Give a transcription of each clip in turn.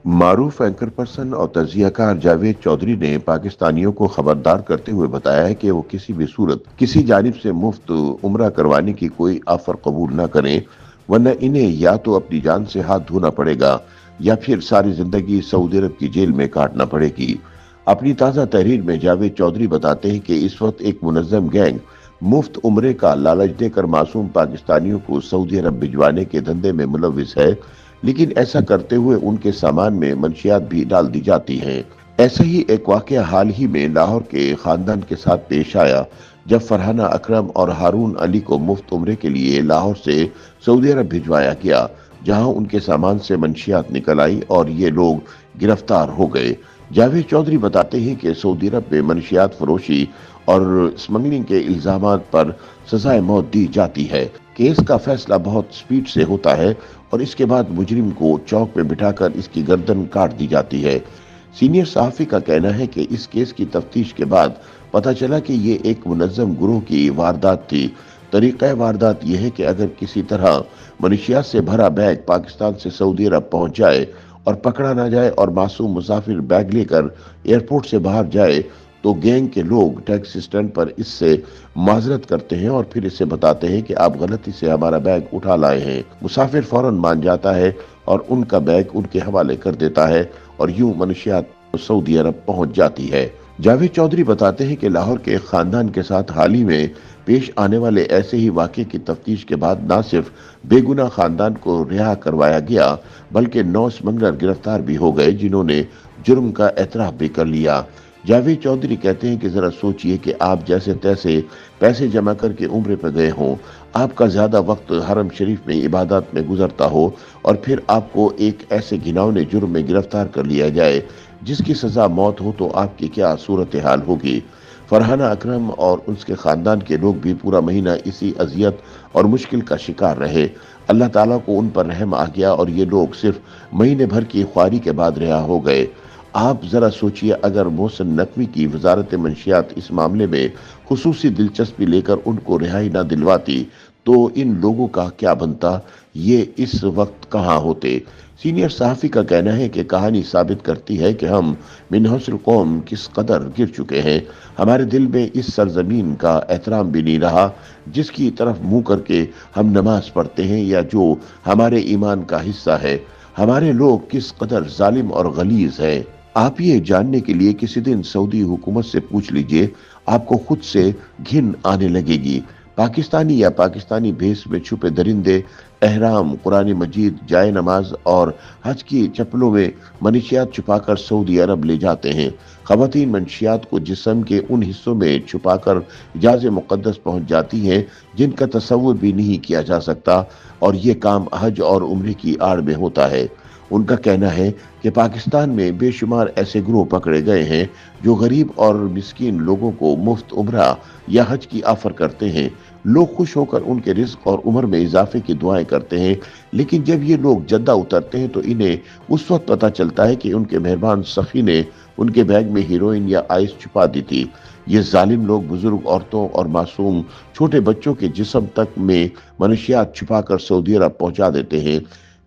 معروف anchor person اور تجزیہ کار جاوید چودھری نے پاکستانیوں کو خبردار کرتے ہوئے بتایا ہے کہ وہ کسی بھی صورت کسی جانب سے مفت عمرہ کروانے کی کوئی آفر قبول نہ کریں، ورنہ انہیں یا تو اپنی جان سے ہاتھ دھونا پڑے گا یا پھر ساری زندگی سعودی عرب کی جیل میں کاٹنا پڑے گی۔ اپنی تازہ تحریر میں جاوید چودھری بتاتے ہیں کہ اس وقت ایک منظم گینگ مفت عمرے کا لالچ دے کر معصوم پاکستانیوں کو سعودی عرب بھجوانے کے دھندے میں ملوث ہے، لیکن ایسا کرتے ہوئے ان کے سامان میں منشیات بھی ڈال دی جاتی ہیں۔ ایسا ہی ایک واقعہ حال ہی میں لاہور کے خاندان کے ساتھ پیش آیا، جب فرحانہ اکرم اور ہارون علی کو مفت عمرے کے لیے لاہور سے سعودی عرب بھجوایا گیا، جہاں ان کے سامان سے منشیات نکل آئی اور یہ لوگ گرفتار ہو گئے۔ جاوید چودھری بتاتے ہیں کہ سعودی عرب میں منشیات فروشی اور اسمگلنگ کے الزامات پر سزائے موت دی جاتی ہے۔ کیس کا فیصلہ بہت سپیڈ سے ہوتا ہے اور اس کے بعد مجرم کو چوک میں بٹھا کر اس کی گردن کاٹ دی جاتی ہے۔ سینئر صحافی کا کہنا ہے کہ اس کیس کی تفتیش کے بعد پتہ چلا کہ یہ ایک منظم گروہ کی واردات تھی۔ طریقہ واردات یہ ہے کہ اگر کسی طرح منشیات سے بھرا بیگ پاکستان سے سعودی عرب پہنچ جائے اور پکڑا نہ جائے اور معصوم مسافر بیگ لے کر ایئرپورٹ سے باہر جائے تو گینگ کے لوگ ٹیکسی سٹینڈ پر اس سے معذرت کرتے ہیں اور پھر اسے بتاتے ہیں کہ آپ غلطی سے ہمارا بیگ اٹھا لائے ہیں۔ مسافر فوراً مان جاتا ہے اور ان کا بیگ ان کے حوالے کر دیتا ہے اور یوں منشیات سعودی عرب پہنچ جاتی ہے۔ جاوید چودھری بتاتے ہیں کہ لاہور کے ایک خاندان کے ساتھ حال ہی میں پیش آنے والے ایسے ہی واقعے کی تفتیش کے بعد نہ صرف بے گناہ خاندان کو رہا کروایا گیا بلکہ 9 اسمگلر گرفتار بھی ہو گئے، جنہوں نے جرم کا اعتراف بھی کر لیا۔ جاوید چودھری کہتے ہیں کہ ذرا سوچئے کہ آپ جیسے تیسے پیسے جمع کر کے عمرے پہ گئے ہوں، آپ کا زیادہ وقت حرم شریف میں عبادات میں گزرتا ہو اور پھر آپ کو ایک ایسے گھناؤنے جرم میں گرفتار کر لیا جائے جس کی سزا موت ہو تو آپ کی کیا صورتحال ہوگی۔ فرحانہ اکرم اور اس کے خاندان کے لوگ بھی پورا مہینہ اسی اذیت اور مشکل کا شکار رہے۔ اللہ تعالیٰ کو ان پر رحم آ گیا اور یہ لوگ صرف مہینے بھر کی خواری کے بعد رہا ہو گئے۔ آپ ذرا سوچئے اگر محسن نقوی کی وزارت منشیات اس معاملے میں خصوصی دلچسپی لے کر ان کو رہائی نہ دلواتی تو ان لوگوں کا کیا بنتا، یہ اس وقت کہاں ہوتے۔ سینئر صحافی کا کہنا ہے کہ کہانی ثابت کرتی ہے کہ ہم منحوس القوم کس قدر گر چکے ہیں۔ ہمارے دل میں اس سرزمین کا احترام بھی نہیں رہا جس کی طرف منہ کر کے ہم نماز پڑھتے ہیں یا جو ہمارے ایمان کا حصہ ہے۔ ہمارے لوگ کس قدر ظالم اور غلیظ ہیں۔ آپ یہ جاننے کے لیے کسی دن سعودی حکومت سے پوچھ لیجئے، آپ کو خود سے گھن آنے لگے گی۔ پاکستانی یا پاکستانی بھیس میں چھپے درندے احرام، قرآن مجید، جائے نماز اور حج کی چپلوں میں منشیات چھپا کر سعودی عرب لے جاتے ہیں۔ خواتین منشیات کو جسم کے ان حصوں میں چھپا کر حجاز مقدس پہنچ جاتی ہیں جن کا تصور بھی نہیں کیا جا سکتا، اور یہ کام حج اور عمرے کی آڑ میں ہوتا ہے۔ ان کا کہنا ہے کہ پاکستان میں بے شمار ایسے گروہ پکڑے گئے ہیں جو غریب اور مسکین لوگوں کو مفت عمرہ یا حج کی آفر کرتے ہیں۔ لوگ خوش ہو کر ان کے رزق اور عمر میں اضافے کی دعائیں کرتے ہیں، لیکن جب یہ لوگ جدہ اترتے ہیں تو انہیں اس وقت پتہ چلتا ہے کہ ان کے مہربان سخی نے ان کے بیگ میں ہیروئن یا آئس چھپا دی تھی۔ یہ ظالم لوگ بزرگ عورتوں اور معصوم چھوٹے بچوں کے جسم تک میں منشیات چھپا کر سعودی عرب پہنچا دیتے ہیں۔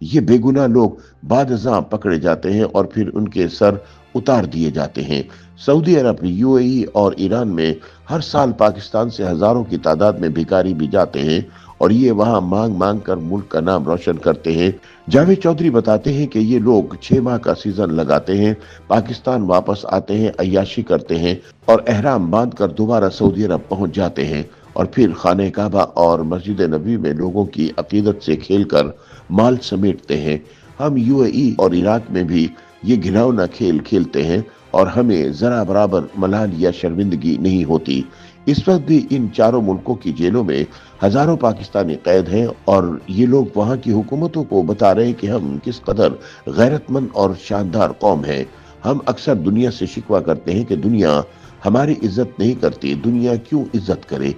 یہ بے گناہ لوگ بعد ازاں پکڑے جاتے ہیں اور پھر ان کے سر اتار دیے جاتے ہیں۔ سعودی عرب، یو اے ای اور ایران میں ہر سال پاکستان سے ہزاروں کی تعداد میں بھکاری بھی جاتے ہیں اور یہ وہاں مانگ مانگ کر ملک کا نام روشن کرتے ہیں۔ جاوید چودھری بتاتے ہیں کہ یہ لوگ 6 ماہ کا سیزن لگاتے ہیں، پاکستان واپس آتے ہیں، عیاشی کرتے ہیں اور احرام باندھ کر دوبارہ سعودی عرب پہنچ جاتے ہیں اور پھر خانہ کعبہ اور مسجد نبوی میں لوگوں کی عقیدت سے کھیل کر مال سمیٹتے ہیں۔ ہم یو اے ای اور عراق میں بھی یہ گھناؤنا کھیل کھیلتے ہیں اور ہمیں ذرا برابر ملال یا شرمندگی نہیں ہوتی۔ اس وقت بھی ان چاروں ملکوں کی جیلوں میں ہزاروں پاکستانی قید ہیں اور یہ لوگ وہاں کی حکومتوں کو بتا رہے ہیں کہ ہم کس قدر غیرت مند اور شاندار قوم ہیں۔ ہم اکثر دنیا سے شکوہ کرتے ہیں کہ دنیا ہماری عزت نہیں کرتی، دنیا کیوں عزت کرے؟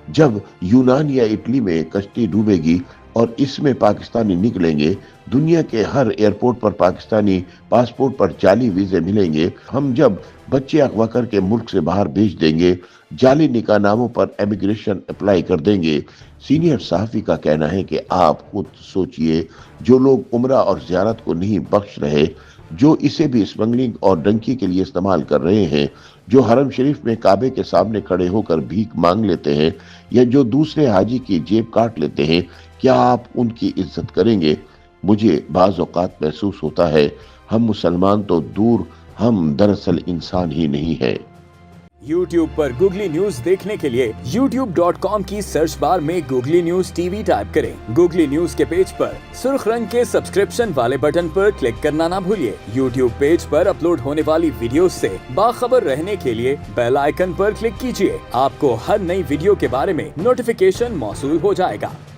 جب یونان یا اٹلی میں کشتی ڈوبے گی اور اس میں پاکستانی نکلیں گے دنیا کے ہر ایئرپورٹ پر پاکستانی پاسپورٹ پر جعلی ویزے ملیں گے۔ ہم جب بچے اغوا کر کے ملک سے باہر بھیج دیں گے، جعلی نکاح ناموں پر امیگریشن اپلائی کر دیں گے۔ سینئر صحافی کا کہنا ہے کہ آپ خود سوچئے، جو لوگ عمرہ اور زیارت کو نہیں بخش رہے، جو اسے بھی اسمگلنگ اور ڈنکی کے لیے استعمال کر رہے ہیں، جو حرم شریف میں کعبے کے سامنے کھڑے ہو کر بھیک مانگ لیتے ہیں یا جو دوسرے حاجی کی جیب کاٹ لیتے ہیں، کیا آپ ان کی عزت کریں گے؟ مجھے بعض اوقات محسوس ہوتا ہے ہم مسلمان تو دور، ہم دراصل انسان ہی نہیں ہیں۔ YouTube پر گوگلی نیوز دیکھنے کے لیے youtube.com کی سرچ بار میں googly news T V type کریں۔ گوگلی نیوز کے پیج پر سرخ رنگ کے سبسکرپشن والے بٹن پر کلک کرنا نہ بھولیے۔ YouTube پیج پر اپلوڈ ہونے والی ویڈیوز سے باخبر رہنے کے لیے بیل آئیکن پر کلک کیجیے۔ آپ کو ہر نئی ویڈیو کے بارے میں نوٹیفیکیشن موصول ہو جائے گا۔